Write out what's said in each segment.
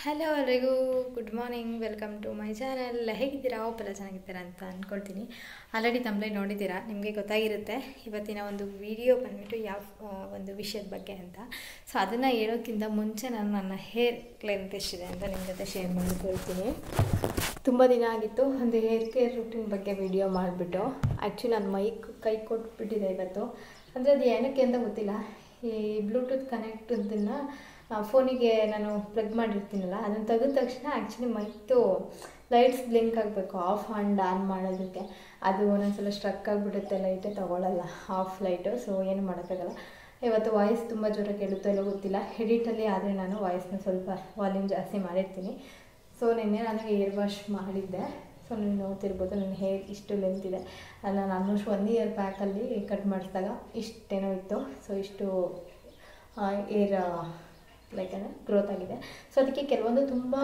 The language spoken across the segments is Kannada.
ಹಲೋ ಎಲ್ಲರಿಗೂ good morning, welcome to my channel. ಹೇಗಿದ್ದೀರಾ? ಒಬ್ಬಲ್ಲ ಚೆನ್ನಾಗಿದ್ದೀರಾ ಅಂತ ಅಂದ್ಕೊಳ್ತೀನಿ. ಆಲ್ರೆಡಿ ತಮ್ಮಲೇ ನೋಡಿದ್ದೀರಾ, ನಿಮಗೆ ಗೊತ್ತಾಗಿರುತ್ತೆ ಇವತ್ತಿನ ಒಂದು ವಿಡಿಯೋ ಬಂದ್ಬಿಟ್ಟು ಯಾವ ಒಂದು ವಿಷಯದ ಬಗ್ಗೆ ಅಂತ. ಸೊ ಅದನ್ನು ಹೇಳೋಕ್ಕಿಂತ ಮುಂಚೆ ನಾನು ನನ್ನ ಹೇರ್ ಲೆಂತ್ ಎಷ್ಟಿದೆ ಅಂತ ನಿಮ್ಮ ಜೊತೆ ಶೇರ್ ಮಾಡ್ಕೊಳ್ತೀನಿ. ತುಂಬ ದಿನ ಆಗಿತ್ತು ಒಂದು ಹೇರ್ ಕೇರ್ ರೂಟೀನ್ ಬಗ್ಗೆ ವಿಡಿಯೋ ಮಾಡಿಬಿಟ್ಟು. ಆ್ಯಕ್ಚುಲಿ ನಾನು ಕೈ ಕೊಟ್ಬಿಟ್ಟಿದೆ ಇವತ್ತು. ಅಂದರೆ ಅದು ಏನಕ್ಕೆ ಅಂತ ಗೊತ್ತಿಲ್ಲ. ಈ ಬ್ಲೂಟೂತ್ ಕನೆಕ್ಟದನ್ನು ಫೋನಿಗೆ ನಾನು ಪ್ಲಗ್ ಮಾಡಿರ್ತೀನಲ್ಲ, ಅದನ್ನು ತೆಗೆದ ತಕ್ಷಣ ಆ್ಯಕ್ಚುಲಿ ಮೈಕ್ದು ಲೈಟ್ಸ್ ಬ್ಲಿಂಕ್ ಆಗಬೇಕು ಆಫ್ ಆ್ಯಂಡ್ ಆನ್ ಮಾಡೋದಕ್ಕೆ. ಅದು ಒಂದೊಂದ್ಸಲ ಸ್ಟ್ರಕ್ ಆಗಿಬಿಡುತ್ತೆ, ಲೈಟೇ ತೊಗೊಳ್ಳಲ್ಲ ಆಫ್ ಲೈಟು. ಸೊ ಏನು ಮಾಡೋಕ್ಕಾಗಲ್ಲ. ಇವತ್ತು ವಾಯ್ಸ್ ತುಂಬ ಜೋರಾಗಿ ಕೇಳುತ್ತೋ ಇಲ್ಲೋ ಗೊತ್ತಿಲ್ಲ. ಎಡಿಟಲ್ಲಿ ಆದರೆ ನಾನು ವಾಯ್ಸ್ನ ಸ್ವಲ್ಪ ವಾಲ್ಯೂಮ್ ಜಾಸ್ತಿ ಮಾಡಿರ್ತೀನಿ. ಸೊ ನಿನ್ನೆ ನಾನು ಏರ್ ವಾಶ್ ಮಾಡಿದ್ದೆ. ಸೊ ನೀವು ನೋಡ್ತಿರ್ಬೋದು ನನ್ನ ಹೇರ್ ಇಷ್ಟು ಲೆಂತ್ ಇದೆ. ನಾನು ಆಲ್ಮೋಸ್ಟ್ 1 ಇಯರ್ ಬ್ಯಾಕಲ್ಲಿ ಕಟ್ ಮಾಡಿಸಿದಾಗ ಇಷ್ಟೇನೋ ಇತ್ತು. ಸೊ ಇಷ್ಟು ಏರ್ ಲೈಕ್ ಗ್ರೋತ್ ಆಗಿದೆ. ಸೊ ಅದಕ್ಕೆ ಕೆಲವೊಂದು ತುಂಬ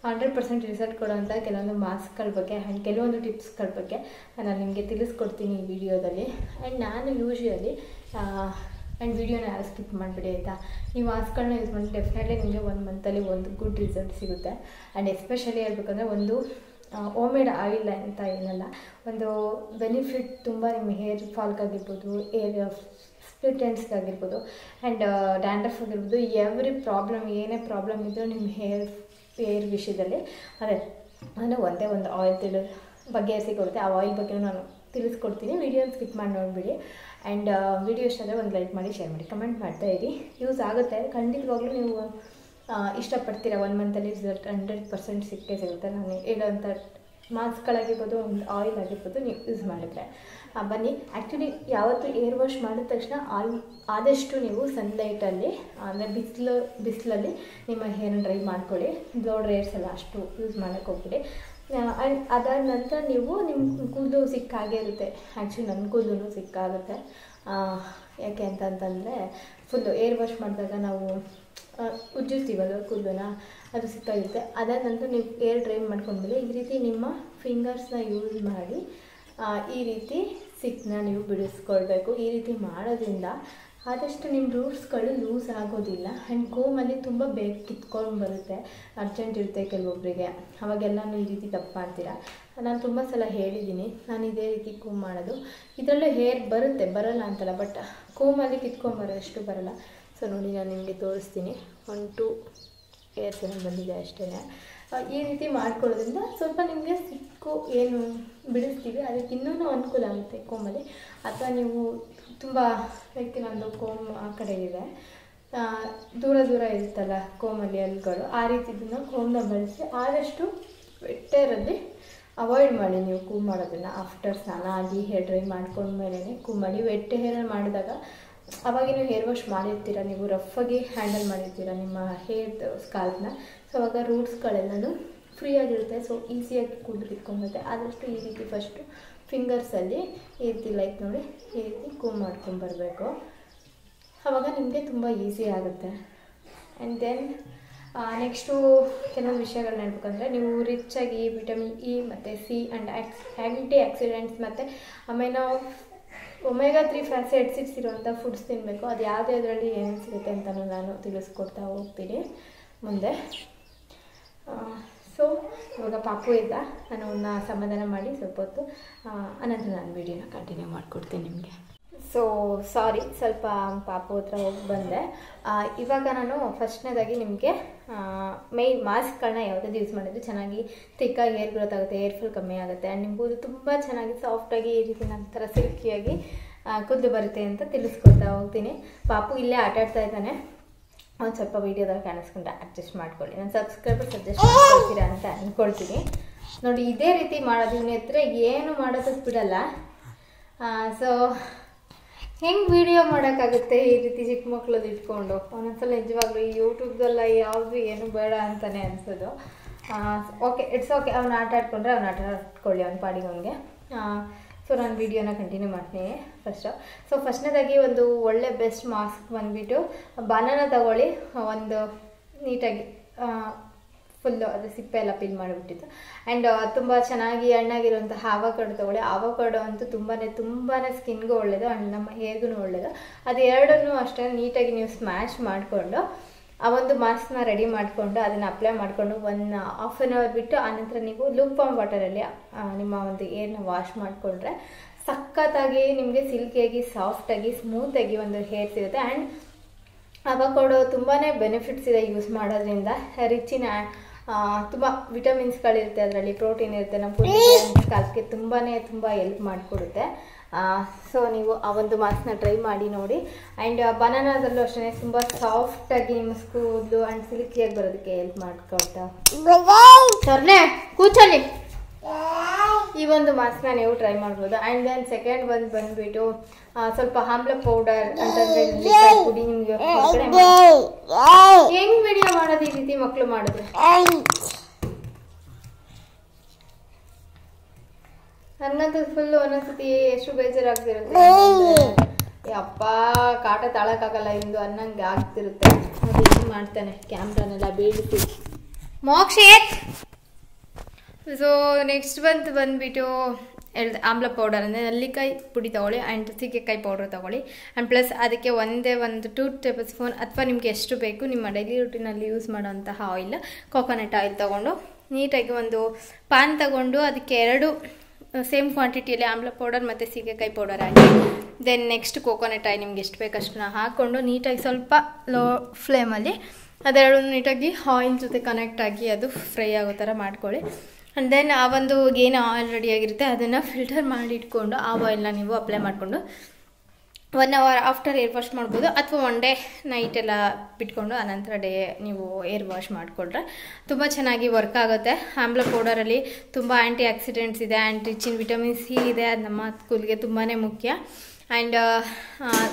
100% ರಿಸಲ್ಟ್ ಕೊಡೋಂಥ ಕೆಲವೊಂದು ಮಾಸ್ಕ್ಗಳ ಬಗ್ಗೆ ಆ್ಯಂಡ್ ಕೆಲವೊಂದು ಟಿಪ್ಸ್ಗಳ ಬಗ್ಗೆ ನಾನು ನಿಮಗೆ ತಿಳಿಸ್ಕೊಡ್ತೀನಿ ಈ ವಿಡಿಯೋದಲ್ಲಿ. ಆ್ಯಂಡ್ ನಾನು ಯೂಶ್ವಲಿ ಆ್ಯಂಡ್ ವಿಡಿಯೋನ ಯಾರು ಸ್ಕಿಪ್ ಮಾಡಿಬಿಡಿ ಆಯಿತಾ. ಈ ಮಾಸ್ಕ್ಗಳನ್ನ ಯೂಸ್ ಮಾಡಿ ಡೆಫಿನೆಟ್ಲಿ ನಿಮಗೆ 1 ಮಂತಲ್ಲಿ ಒಂದು ಗುಡ್ ರಿಸಲ್ಟ್ ಸಿಗುತ್ತೆ. ಆ್ಯಂಡ್ ಎಸ್ಪೆಷಲಿ ಹೇಳ್ಬೇಕಂದ್ರೆ ಒಂದು ಹೋಮ್ಮೇಡ್ ಆಯಿಲ್ ಅಂತ ಏನಲ್ಲ, ಒಂದು ಬೆನಿಫಿಟ್ ತುಂಬ ನಿಮ್ಮ ಹೇರ್ ಫಾಲ್ಗಾಗಿರ್ಬೋದು, ಏರ್ ಸ್ಪ್ಲಿಟ್ ಎಂಡ್ಸ್ಗಾಗಿರ್ಬೋದು ಆ್ಯಂಡ್ ಡ್ಯಾಂಡ್ರಫ್ ಆಗಿರ್ಬೋದು, ಎವ್ರಿ ಪ್ರಾಬ್ಲಮ್ ಏನೇ ಪ್ರಾಬ್ಲಮ್ ಇದ್ದರೂ ನಿಮ್ಮ ಹೇರ್ ವಿಷಯದಲ್ಲಿ ಅದೇ ಅಂದರೆ ಒಂದೇ ಒಂದು ಆಯಿಲ್ ಬಗೆಹರಿಸಿಕೊಡುತ್ತೆ. ಆ ಆಯಿಲ್ ಬಗ್ಗೆ ನಾನು ತಿಳಿಸ್ಕೊಡ್ತೀನಿ. ವಿಡಿಯೋನ ಸ್ಕಿಪ್ ಮಾಡಿ ನೋಡಿಬಿಡಿ. ಆ್ಯಂಡ್ ವಿಡಿಯೋ ಇಷ್ಟ ಆದರೆ ಒಂದು ಲೈಕ್ ಮಾಡಿ, ಶೇರ್ ಮಾಡಿ, ಕಮೆಂಟ್ ಮಾಡ್ತಾಯಿರಿ. ಯೂಸ್ ಆಗುತ್ತೆ ಖಂಡಿತವಾಗ್ಲೂ. ನೀವು ಇಷ್ಟಪಡ್ತೀರಾ 1 ಮಂತಲ್ಲಿ ರಿಸಲ್ಟ್ 100% ಸಿಕ್ಕೇ ಸಿಗುತ್ತೆ. ನಾನು ಹೇಳೋಂಥ ಮಾಸ್ಕ್ಗಳಾಗಿರ್ಬೋದು, ಒಂದು ಆಯಿಲ್ ಆಗಿರ್ಬೋದು, ನೀವು ಯೂಸ್ ಮಾಡಿದ್ರೆ ಬನ್ನಿ. ಆ್ಯಕ್ಚುಲಿ ಯಾವತ್ತು ಏರ್ ವಾಶ್ ಮಾಡಿದ ತಕ್ಷಣ ಆದಷ್ಟು ನೀವು ಸನ್ಲೈಟಲ್ಲಿ ಅಂದರೆ ಬಿಸಿಲಲ್ಲಿ ನಿಮ್ಮ ಹೇರನ್ನು ಡ್ರೈ ಮಾಡ್ಕೊಳ್ಳಿ. ಬ್ಲೋ ಡ್ರೈಯರ್ಸ್ ಎಲ್ಲ ಅಷ್ಟು ಯೂಸ್ ಮಾಡೋಕ್ಕೆ ಹೋಗ್ಬಿಡಿ. ಆ್ಯಂಡ್ ಅದಾದ ನಂತರ ನೀವು ನಿಮ್ಮ ಕೂದಲು ಸಿಕ್ಕಾಗೇ ಇರುತ್ತೆ. ಆ್ಯಕ್ಚುಲಿ ನನ್ನ ಕೂದಲು ಸಿಕ್ಕಾಗುತ್ತೆ. ಯಾಕೆ ಅಂತಂತಂದರೆ ಫುಲ್ಲು ಏರ್ ವಾಶ್ ಮಾಡಿದಾಗ ನಾವು ಉಜ್ಜಿರ್ತೀವಲ್ವ ಕೂದಲನ್ನ, ಅದು ಸಿಕ್ಕಾಗಿರುತ್ತೆ. ಅದಾದ ನಂತರ ನೀವು ಏರ್ ಡ್ರೈ ಮಾಡ್ಕೊಂಡ್ಮೇಲೆ ಈ ರೀತಿ ನಿಮ್ಮ ಫಿಂಗರ್ಸ್ನ ಯೂಸ್ ಮಾಡಿ ಈ ರೀತಿ ಸಿಕ್ಕನ್ನ ನೀವು ಬಿಡಿಸ್ಕೊಳ್ಬೇಕು. ಈ ರೀತಿ ಮಾಡೋದ್ರಿಂದ ಆದಷ್ಟು ನಿಮ್ಮ ರೂಟ್ಸ್ಗಳು ಲೂಸ್ ಆಗೋದಿಲ್ಲ. ಆ್ಯಂಡ್ ಕೋಮಲ್ಲಿ ತುಂಬ ಬೇಗ ಕಿತ್ಕೊಂಡು ಬರುತ್ತೆ. ಅರ್ಜೆಂಟ್ ಇರುತ್ತೆ ಕೆಲವೊಬ್ಬರಿಗೆ, ಅವಾಗೆಲ್ಲನೂ ಈ ರೀತಿ ತಪ್ಪು ಮಾಡ್ತೀರಾ. ನಾನು ತುಂಬ ಸಲ ಹೇಳಿದ್ದೀನಿ, ನಾನು ಇದೇ ರೀತಿ ಕೋಮ್ ಮಾಡೋದು. ಇದರಲ್ಲೂ ಹೇರ್ ಬರಲ್ಲ ಅಂತಲ್ಲ, ಬಟ್ ಕೋಮಲ್ಲಿ ಕಿತ್ಕೊಂಬರೋ ಅಷ್ಟು ಬರಲ್ಲ. ಸೊ ನೋಡಿ ನಾನು ನಿಮಗೆ ತೋರಿಸ್ತೀನಿ. 1-2 ಏರ್ಸ್ ಏನೋ ಬಂದಿದೆ ಅಷ್ಟೇ. ಈ ರೀತಿ ಮಾಡ್ಕೊಳ್ಳೋದ್ರಿಂದ ಸ್ವಲ್ಪ ನಿಮಗೆ ಸಿಕ್ಕು ಏನು ಬಿಡಿಸ್ತೀವಿ ಅದಕ್ಕೆ ಇನ್ನೂ ಅನುಕೂಲ ಆಗುತ್ತೆ ಕೋಮಲ್ಲಿ. ಅಥವಾ ನೀವು ತುಂಬ ಲೈಕ್ ನಂದು ಕೋಮ್ ಆ ಕಡೆ ಇದೆ, ದೂರ ಇರುತ್ತಲ್ಲ ಕೋಮಲ್ಲಿ ಹಲ್ಗಳು, ಆ ರೀತಿದನ್ನು ಕೋಮನ್ನ ಬಳಸಿ ಆದಷ್ಟು ವೆಟ್ಟರಲ್ಲಿ ಅವಾಯ್ಡ್ ಮಾಡಿ ನೀವು ಕೂಮ್ ಮಾಡೋದನ್ನು. ಆಫ್ಟರ್ ಸ್ನಾನ ಆಗಿ ಹೇರ್ ಡ್ರೈ ಮಾಡ್ಕೊಂಡ್ಮೇಲೆ ಕೂಮ್ ಮಾಡಿ. ವೆಟ್ ಹೇರಲ್ಲಿ ಮಾಡಿದಾಗ ಅವಾಗಿನ ಹೇರ್ ವಾಶ್ ಮಾಡಿರ್ತೀರ, ನೀವು ರಫಾಗಿ ಹ್ಯಾಂಡಲ್ ಮಾಡಿರ್ತೀರ ನಿಮ್ಮ ಹೇರ್ ಸ್ಕಾಲ್ಪ್ನ. ಸೊ ಅವಾಗ ರೂಟ್ಸ್ಗಳೆಲ್ಲನೂ ಫ್ರೀಯಾಗಿರುತ್ತೆ. ಸೊ ಈಸಿಯಾಗಿ ಕೂದಲು ಕಿತ್ಕೊಂಡುತ್ತೆ. ಆದಷ್ಟು ಈ ರೀತಿ ಫಸ್ಟು ಫಿಂಗರ್ಸಲ್ಲಿ ಈ ರೀತಿ ಲೈಕ್ ನೋಡಿ ಈ ರೀತಿ ಕೂಮ್ ಮಾಡ್ಕೊಂಬರಬೇಕು. ಆವಾಗ ನಿಮಗೆ ತುಂಬ ಈಸಿ ಆಗುತ್ತೆ. ಆ್ಯಂಡ್ ದೆನ್ ನೆಕ್ಸ್ಟು ಕೆಲವೊಂದು ವಿಷಯಗಳನ್ನ ಹೇಳ್ಬೇಕಂದ್ರೆ, ನೀವು ರಿಚಾಗಿ ವಿಟಮಿನ್ ಇ ಮತ್ತು ಸಿ ಆ್ಯಂಡ್ ಆ್ಯಂಟಿ ಆಕ್ಸಿಡೆಂಟ್ಸ್ ಮತ್ತು ಒಮೆಗಾ 3 ಫ್ಯಾಟಿ ಆಸಿಡ್ಸ್ ಇರುವಂಥ ಫುಡ್ಸ್ ತಿನ್ನಬೇಕು. ಅದು ಯಾವುದ್ರಲ್ಲಿ ಏನೇನು ಸಿಗುತ್ತೆ ಅಂತಲೂ ನಾನು ತಿಳಿಸ್ಕೊಡ್ತಾ ಹೋಗ್ತೀನಿ ಮುಂದೆ. ಸೊ ಇವಾಗ ಪಾಪು ಇದ್ದ, ನಾನು ಅವನ್ನ ಸಮಾಧಾನ ಮಾಡಿ ಸ್ವಲ್ಪ ಹೊತ್ತು ಅನಂತರ ನಾನು ವೀಡಿಯೋನ ಕಂಟಿನ್ಯೂ ಮಾಡಿಕೊಡ್ತೀನಿ ನಿಮಗೆ. ಸೊ ಸಾರಿ, ಸ್ವಲ್ಪ ಪಾಪು ಹತ್ರ ಹೋಗಿ ಬಂದೆ. ಇವಾಗ ನಾನು ಫಸ್ಟ್ನೇದಾಗಿ ನಿಮಗೆ ಮೈನ್ ಮಾಸ್ಕ್ಗಳನ್ನ ಯಾವುದಾದ್ರು ಯೂಸ್ ಮಾಡಿದ್ರೆ ಚೆನ್ನಾಗಿ ತಿಕ್ಕಾಗಿ ಹೇರ್ ಗ್ರೋತ್ ಆಗುತ್ತೆ, ಹೇರ್ ಫಾಲ್ ಕಮ್ಮಿ ಆಗುತ್ತೆ. ಆ್ಯಂಡ್ ನಿಮ್ಮ ಕೂದಲು ತುಂಬ ಚೆನ್ನಾಗಿ ಸಾಫ್ಟಾಗಿ ಈ ರೀತಿ ನಂತರ ಸಿಲ್ಕಿಯಾಗಿ ಕೂದಲು ಬರುತ್ತೆ ಅಂತ ತಿಳಿಸ್ಕೊಡ್ತಾ ಹೋಗ್ತೀನಿ. ಪಾಪು ಇಲ್ಲೇ ಆಟಾಡ್ತಾ ಇದ್ದಾನೆ. ಒಂದು ಸ್ವಲ್ಪ ವೀಡಿಯೋದಲ್ಲಿ ಕಾಣಿಸ್ಕೊಂಡ್ರೆ ಅಡ್ಜಸ್ಟ್ ಮಾಡ್ಕೊಳ್ಳಿ. ನಾನು ಸಬ್ಸ್ಕ್ರೈಬರ್ ಸಜೆಸ್ಟ್ ಮಾಡ್ಕೊಳ್ತೀರಾ ಅಂತ ಅಂದ್ಕೊಳ್ತೀನಿ. ನೋಡಿ ಇದೇ ರೀತಿ ಮಾಡೋದು, ಇವನ ಹತ್ರ ಏನು ಮಾಡೋದಕ್ಕೆ ಬಿಡಲ್ಲ. ಸೊ ಹೆಂಗೆ ವೀಡಿಯೋ ಮಾಡೋಕ್ಕಾಗುತ್ತೆ ಈ ರೀತಿ ಚಿಕ್ಕ ಮಕ್ಕಳದ್ದು ಇಟ್ಕೊಂಡು? ಒಂದೊಂದ್ಸಲ ನಿಜವಾಗ್ಲೂ ಈ ಯೂಟ್ಯೂಬ್ದೆಲ್ಲ ಯಾವುದು ಏನು ಬೇಡ ಅಂತಲೇ ಅನಿಸೋದು. Okay, it's okay. ಅವ್ನು ಆಟ ಆಡ್ಕೊಂಡ್ರೆ ಅವ್ನು ಆಟ ಆಡ್ಕೊಳ್ಳಿ ಅವ್ನ ಪಾಡಿಗೆ ಅವನಿಗೆ. ಸೊ ನಾನು ವೀಡಿಯೋನ ಕಂಟಿನ್ಯೂ ಮಾಡ್ತೀನಿ ಫಸ್ಟು. ಫಸ್ಟ್ನೇದಾಗಿ ಒಂದು ಒಳ್ಳೆ ಬೆಸ್ಟ್ ಮಾಸ್ಕ್ ಬಂದುಬಿಟ್ಟು ಬನಾನ ತಗೊಳ್ಳಿ. ಒಂದು ನೀಟಾಗಿ ಫುಲ್ಲು ಅದು ಸಿಪ್ಪೆ ಎಲ್ಲ ಪೀಲ್ ಮಾಡಿಬಿಟ್ಟಿತ್ತು. ಆ್ಯಂಡ್ ತುಂಬ ಚೆನ್ನಾಗಿ ಹಣ್ಣಾಗಿರುವಂಥ ಆವಕಾಡೊ ತೊಗೊಳ್ಳಿ. ಆವಕಾಡೊ ಅಂತೂ ತುಂಬಾ ಸ್ಕಿನ್ಗೂ ಒಳ್ಳೆಯದು ಆ್ಯಂಡ್ ನಮ್ಮ ಹೇರ್ಗೂ ಒಳ್ಳೆಯದು. ಅದು ಎರಡನ್ನೂ ಅಷ್ಟೇ ನೀಟಾಗಿ ನೀವು ಸ್ಮ್ಯಾಶ್ ಮಾಡಿಕೊಂಡು ಆ ಒಂದು ಮಾಸ್ಕ್ನ ರೆಡಿ ಮಾಡಿಕೊಂಡು ಅದನ್ನು ಅಪ್ಲೈ ಮಾಡಿಕೊಂಡು 1.5 hour ಬಿಟ್ಟು ಆನಂತರ ನೀವು ಲೂಪ್ ವಾರ್ಮ್ ವಾಟರಲ್ಲಿ ನಿಮ್ಮ ಒಂದು ಏರ್ನ ವಾಶ್ ಮಾಡಿಕೊಂಡ್ರೆ ಸಖತ್ತಾಗಿ ನಿಮಗೆ ಸಿಲ್ಕಿಯಾಗಿ ಸಾಫ್ಟಾಗಿ ಸ್ಮೂತಾಗಿ ಒಂದು ಹೇರ್ ಸಿಗುತ್ತೆ. ಆ್ಯಂಡ್ ಅವಕಾಡೋ ತುಂಬಾ ಬೆನಿಫಿಟ್ಸ್ ಇದೆ ಯೂಸ್ ಮಾಡೋದ್ರಿಂದ. ರಿಚಿನ ತುಂಬ ವಿಟಮಿನ್ಸ್ಗಳಿರುತ್ತೆ, ಅದರಲ್ಲಿ ಪ್ರೋಟೀನ್ ಇರುತ್ತೆ, ನಮ್ಮ ಸ್ಕಾಲ್ಪ್ಗೆ ತುಂಬಾ ಹೆಲ್ಪ್ ಮಾಡಿಕೊಡುತ್ತೆ. ಸೊ ನೀವು ಆ ಒಂದು ಮಾಸ್ಕ್ನ ಟ್ರೈ ಮಾಡಿ ನೋಡಿ. ಆ್ಯಂಡ್ ಬನಾನಾದಲ್ಲೂ ಅಷ್ಟೇ ತುಂಬ ಸಾಫ್ಟಾಗಿ ನಿಮ್ಮ ಕೂದಲು ಆ್ಯಂಡ್ ಸಿಲ್ಕಿಯಾಗಿ ಬರೋದಕ್ಕೆ ಹೆಲ್ಪ್ ಮಾಡ್ಕೊಳ್ತಾ ಸರ್ನೇ ಕೂಚಲಿ ಈ ಒಂದು ಮಾಸ್ಕ್ನ ನೀವು ಟ್ರೈ ಮಾಡ್ಬೋದು. ಆ್ಯಂಡ್ ದೆನ್ ಸೆಕೆಂಡ್ ಒಂದು ಬಂದುಬಿಟ್ಟು ಸ್ವಲ್ಪ ಆಮ್ಲ ಪೌಡರ್ ಅಂತಂದರೆ ಪುಡಿ ನಿಮಗೆ ಹೆಂಗ್ ವಿಡಿಯೋ ಮಾಡೋದು ಈ ರೀತಿ ಮಕ್ಕಳು ಮಾಡಿದ್ರೆ ನನಗಂತೂ ಫುಲ್ಲು ಒಂದೊಂದ್ಸತಿ ಎಷ್ಟು ಬೇಜಾರಾಗ್ತಿರುತ್ತೆ. ಅಪ್ಪ ಕಾಟ ತಾಳಕ್ಕಾಗಲ್ಲ ಇಂದು ಅನ್ನಂಗೆ ಆಗ್ತಿರುತ್ತೆ. ಅದು ಏನು ಮಾಡ್ತಾನೆ ಕ್ಯಾಮ್ರಾನೆಲ್ಲ ಬೀಳ್ತಿ ಮೋಕ್ಷೇತ್. ಸೊ ನೆಕ್ಸ್ಟ್ ಬಂದುಬಿಟ್ಟು ಆಮ್ಲ ಪೌಡರ್ ಅಂದರೆ ನಲ್ಲಿಕಾಯಿ ಪುಡಿ ತೊಗೊಳ್ಳಿ ಆ್ಯಂಡ್ ಸೀಗೆಕಾಯಿ ಪೌಡರ್ ತೊಗೊಳ್ಳಿ. ಆ್ಯಂಡ್ ಪ್ಲಸ್ ಅದಕ್ಕೆ ಒಂದು 2 ಟೇಬಲ್ ಸ್ಪೂನ್ ಅಥವಾ ನಿಮಗೆ ಎಷ್ಟು ಬೇಕು ನಿಮ್ಮ ಡೈಲಿ ರೂಟೀನಲ್ಲಿ ಯೂಸ್ ಮಾಡೋಂತಹ ಆಯಿಲ್, ಕೋಕೋನಟ್ ಆಯಿಲ್ ತೊಗೊಂಡು ನೀಟಾಗಿ ಒಂದು ಪ್ಯಾನ್ ತಗೊಂಡು ಅದಕ್ಕೆ 2 ಸೇಮ್ ಕ್ವಾಂಟಿಟಿಯಲ್ಲಿ ಆಮ್ಲ ಪೌಡರ್ ಮತ್ತು ಸೀಗೆಕಾಯಿ ಪೌಡರ್ ಹಾಕಿ ದೆನ್ ನೆಕ್ಸ್ಟ್ ಕೋಕೋನಟ್ ಆಯಿಲ್ ನಿಮ್ಗೆ ಎಷ್ಟು ಬೇಕಷ್ಟನ್ನ ಹಾಕ್ಕೊಂಡು ನೀಟಾಗಿ ಸ್ವಲ್ಪ ಲೋ ಫ್ಲೇಮಲ್ಲಿ ಅದೆರಡು ನೀಟಾಗಿ ಆಯಿಲ್ ಜೊತೆ ಕನೆಕ್ಟ್ ಆಗಿ ಅದು ಫ್ರೈ ಆಗೋ ಥರ ಮಾಡ್ಕೊಳ್ಳಿ. ಆ್ಯಂಡ್ ದೆನ್ ಆ ಒಂದು ಏನು ಆಯಿಲ್ ರೆಡಿಯಾಗಿರುತ್ತೆ ಅದನ್ನು ಫಿಲ್ಟರ್ ಮಾಡಿ ಇಟ್ಕೊಂಡು ಆ ಆಯಿಲ್ನ ನೀವು ಅಪ್ಲೈ ಮಾಡಿಕೊಂಡು 1 hour ಆಫ್ಟರ್ ಏರ್ ವಾಶ್ ಮಾಡ್ಬೋದು ಅಥವಾ 1 day ನೈಟೆಲ್ಲ ಬಿಟ್ಕೊಂಡು ಆನಂತರ ನೀವು ಏರ್ ವಾಶ್ ಮಾಡಿಕೊಂಡ್ರೆ ತುಂಬ ಚೆನ್ನಾಗಿ ವರ್ಕ್ ಆಗುತ್ತೆ. ಆಮ್ಲ ಪೌಡರಲ್ಲಿ ತುಂಬ ಆ್ಯಂಟಿ ಆಕ್ಸಿಡೆಂಟ್ಸ್ ಇದೆ, and rich in vitamin C ಇದೆ, ಅದು ನಮ್ಮ ಕೂದಲಿಗೆ ತುಂಬಾ ಮುಖ್ಯ. ಆ್ಯಂಡ್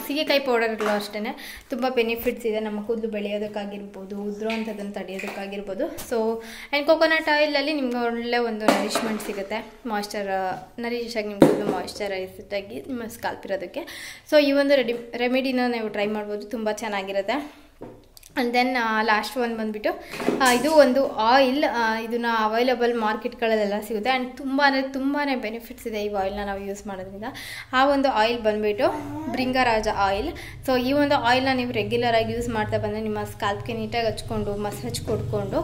ಸೀಗೆಕಾಯಿ ಪೌಡರ್ಗಳು ಅಷ್ಟೇ ತುಂಬ ಬೆನಿಫಿಟ್ಸ್ ಇದೆ, ನಮ್ಮ ಕೂದಲು ಬೆಳೆಯೋದಕ್ಕಾಗಿರ್ಬೋದು, ಉದುರುವಂಥದ್ದನ್ನು ತಡೆಯೋದಕ್ಕಾಗಿರ್ಬೋದು. ಸೊ ಆ್ಯಂಡ್ ಕೋಕೋನಟ್ ಆಯಿಲಲ್ಲಿ ನಿಮ್ಗೆ ಒಳ್ಳೆ ಒಂದು ನರಿಶ್ಮೆಂಟ್ ಸಿಗುತ್ತೆ, ನರಿಶ್ ಆಗಿ ನಿಮ್ಮ ಕೂದಲು ಮಾಯ್ಶ್ಚರೈಸ್ಡ್ ಆಗಿ ನಿಮ್ಮ ಸ್ಕಾಲ್ಪ್ ಇರೋದಕ್ಕೆ. ಸೊ ಈ ಒಂದು ರೆಮಿಡಿನ ನೀವು ಟ್ರೈ ಮಾಡ್ಬೋದು, ತುಂಬ ಚೆನ್ನಾಗಿರುತ್ತೆ. ಆ್ಯಂಡ್ ದೆನ್ ಲಾಸ್ಟ್ ಒಂದು ಬಂದುಬಿಟ್ಟು ಇದು ಒಂದು ಆಯಿಲ್, ಇದನ್ನು ಅವೈಲಬಲ್ ಮಾರ್ಕೆಟ್ಗಳಲ್ಲೆಲ್ಲ ಸಿಗುತ್ತೆ. ಆ್ಯಂಡ್ ತುಂಬಾ ಬೆನಿಫಿಟ್ಸ್ ಇದೆ ಈ ಆಯಿಲ್ನ ನಾವು ಯೂಸ್ ಮಾಡೋದ್ರಿಂದ. ಆ ಒಂದು ಆಯಿಲ್ ಬಂದುಬಿಟ್ಟು ಭೃಂಗರಾಜ ಆಯಿಲ್. ಸೊ ಈ ಒಂದು ಆಯಿಲ್ನ ನೀವು ರೆಗ್ಯುಲರಾಗಿ ಯೂಸ್ ಮಾಡ್ತಾ ಬಂದರೆ ನಿಮ್ಮ ಸ್ಕಾಲ್ಪ್ಗೆ ನೀಟಾಗಿ ಹಚ್ಕೊಂಡು ಮಸಾಜ್ ಕೊಡ್ಕೊಂಡು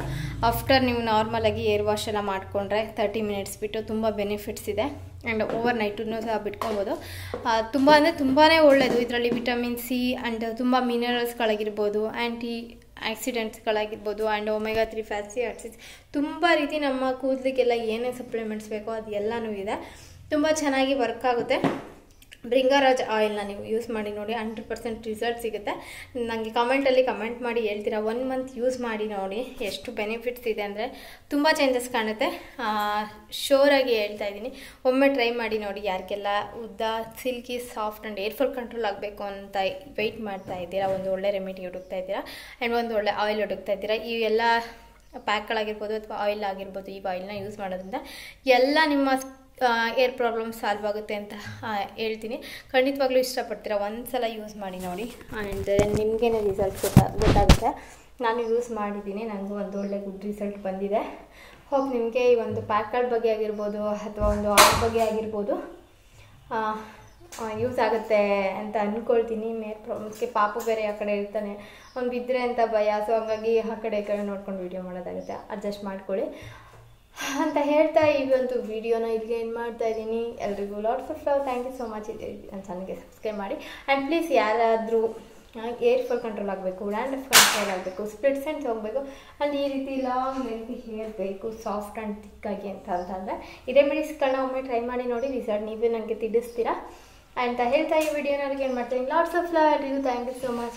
ಆಫ್ಟರ್ ನೀವು ನಾರ್ಮಲಾಗಿ ಏರ್ ವಾಶ್ ಎಲ್ಲ ಮಾಡಿಕೊಂಡ್ರೆ 30 minutes ಬಿಟ್ಟು ತುಂಬ ಬೆನಿಫಿಟ್ಸ್ ಇದೆ. ಆ್ಯಂಡ್ ಓವರ್ ನೈಟನ್ನು ಸಹ ಬಿಟ್ಕೊಬೋದು. ತುಂಬ ಅಂದರೆ ತುಂಬಾ ಒಳ್ಳೆಯದು. ಇದರಲ್ಲಿ ವಿಟಮಿನ್ ಸಿ ಆ್ಯಂಡ್ ತುಂಬ ಮಿನರಲ್ಸ್ಗಳಾಗಿರ್ಬೋದು, ಆ್ಯಂಟಿ ಆಕ್ಸಿಡೆಂಟ್ಸ್ಗಳಾಗಿರ್ಬೋದು, ಆ್ಯಂಡ್ ಒಮೆಗಾ 3 ಫ್ಯಾಟಿ ಆಸಿಡ್ಸ್ ತುಂಬ ರೀತಿ ನಮ್ಮ ಕೂದಲಿಗೆಲ್ಲ ಏನೇ ಸಪ್ಲಿಮೆಂಟ್ಸ್ ಬೇಕೋ ಅದು ಎಲ್ಲನೂ ಇದೆ. ತುಂಬ ಚೆನ್ನಾಗಿ ವರ್ಕ್ ಆಗುತ್ತೆ. ಭೃಂಗರಾಜ್ ಆಯಿಲ್ನ ನೀವು ಯೂಸ್ ಮಾಡಿ ನೋಡಿ, 100% ರಿಸಲ್ಟ್ ಸಿಗುತ್ತೆ. ನನಗೆ ಕಮೆಂಟಲ್ಲಿ ಕಮೆಂಟ್ ಮಾಡಿ ಹೇಳ್ತೀರಾ. 1 month ಯೂಸ್ ಮಾಡಿ ನೋಡಿ ಎಷ್ಟು ಬೆನಿಫಿಟ್ಸ್ ಇದೆ ಅಂದರೆ ತುಂಬ ಚೇಂಜಸ್ ಕಾಣುತ್ತೆ. ಶೋರಾಗಿ ಹೇಳ್ತಾ ಇದ್ದೀನಿ, ಒಮ್ಮೆ ಟ್ರೈ ಮಾಡಿ ನೋಡಿ. ಯಾರಿಗೆಲ್ಲ ಉದ್ದ silky soft and air fall control ಆಗಬೇಕು ಅಂತ ವೆಯ್ಟ್ ಮಾಡ್ತಾ ಇದ್ದೀರಾ, ಒಂದು ಒಳ್ಳೆ ರೆಮಿಡಿ ಹುಡುಕ್ತಾ ಇದ್ದೀರಾ ಆ್ಯಂಡ್ ಒಂದು ಒಳ್ಳೆ ಆಯಿಲ್ ಹುಡುಕ್ತಾ ಇದ್ದೀರಾ, ಈ ಎಲ್ಲ ಪ್ಯಾಕ್ಗಳಾಗಿರ್ಬೋದು ಅಥವಾ ಆಯಿಲ್ ಆಗಿರ್ಬೋದು, ಈ ಆಯಿಲ್ನ ಯೂಸ್ ಮಾಡೋದ್ರಿಂದ ಎಲ್ಲ ನಿಮ್ಮ ಏರ್ ಪ್ರಾಬ್ಲಮ್ ಸಾಲ್ವ್ ಆಗುತ್ತೆ ಅಂತ ಹೇಳ್ತೀನಿ. ಖಂಡಿತವಾಗ್ಲೂ ಇಷ್ಟಪಡ್ತೀರಾ, ಒಂದ್ಸಲ ಯೂಸ್ ಮಾಡಿ ನೋಡಿ. ಆ್ಯಂಡ್ ನಿಮಗೇನೆ ರಿಸಲ್ಟ್ ಗೊತ್ತಾಗುತ್ತೆ. ನಾನು ಯೂಸ್ ಮಾಡಿದ್ದೀನಿ, ನನಗೂ ಒಂದು ಒಳ್ಳೆ ಗುಡ್ ರಿಸಲ್ಟ್ ಬಂದಿದೆ. ಹೋಪ್ ನಿಮಗೆ ಈ ಒಂದು ಪ್ಯಾಕ್ಗಳ ಬಗ್ಗೆ ಆಗಿರ್ಬೋದು ಅಥವಾ ಒಂದು ಆಯಿಲ್ ಬಗ್ಗೆ ಆಗಿರ್ಬೋದು ಯೂಸ್ ಆಗುತ್ತೆ ಅಂತ ಅಂದ್ಕೊಳ್ತೀನಿ. ಮೇರ್ ಪ್ರಾಬ್ಲಮ್ಸ್ಗೆ ಪಾಪು ಬೇರೆ ಆ ಕಡೆ ಇರ್ತಾನೆ, ಅವ್ನು ಬಿದ್ದರೆ ಅಂತ ಭಯ. ಸೊ ಹಾಗಾಗಿ ಆ ಕಡೆ ಈ ಕಡೆ ನೋಡ್ಕೊಂಡು ವೀಡಿಯೋ ಮಾಡೋದಾಗುತ್ತೆ, ಅಡ್ಜಸ್ಟ್ ಮಾಡ್ಕೊಳ್ಳಿ ಅಂತ ಹೇಳ್ತಾ ಈ ಒಂದು ವಿಡಿಯೋನ ಇಲ್ಲಿಗೆ ಏನು ಮಾಡ್ತಾ ಇದ್ದೀನಿ. ಎಲ್ರಿಗೂ lots of love. Thank you so much. ನನ್ನ ಚಾನಲ್ಗೆ ಸಬ್ಸ್ಕ್ರೈಬ್ ಮಾಡಿ. ಆ್ಯಂಡ್ ಪ್ಲೀಸ್ ಯಾರಾದರೂ ಏರ್ ಫಾಲ್ ಕಂಟ್ರೋಲ್ ಆಗಬೇಕು, ಡ್ಯಾಂಡ್ರಫ್ ಕಂಟ್ರೋಲ್ ಆಗಬೇಕು, ಸ್ಪ್ಲಿಟ್ ಸೆನ್ಸ್ ಹೋಗಬೇಕು ಆ್ಯಂಡ್ ಈ ರೀತಿ ಲಾಂಗ್ ಲೆಂತ್ ಹೇರ್ ಬೇಕು ಸಾಫ್ಟ್ ಆ್ಯಂಡ್ ಥಿಕ್ಕಾಗಿ ಅಂತಂದರೆ ಈ ರೆಮಿಡೀಸ್ಗಳನ್ನ ಒಮ್ಮೆ ಟ್ರೈ ಮಾಡಿ ನೋಡಿ, ರಿಸಲ್ಟ್ ನೀವೇ ನನಗೆ ತಿಳಿಸ್ತೀರಾ ಅಂತ ಹೇಳ್ತಾ ಈ ವಿಡಿಯೋನ ಏನು ಮಾಡ್ತೀನಿ. ಲಾಟ್ಸ್ ಆಫ್ ಲವ್ ಎಲ್ರಿಗೂ. Thank you so much.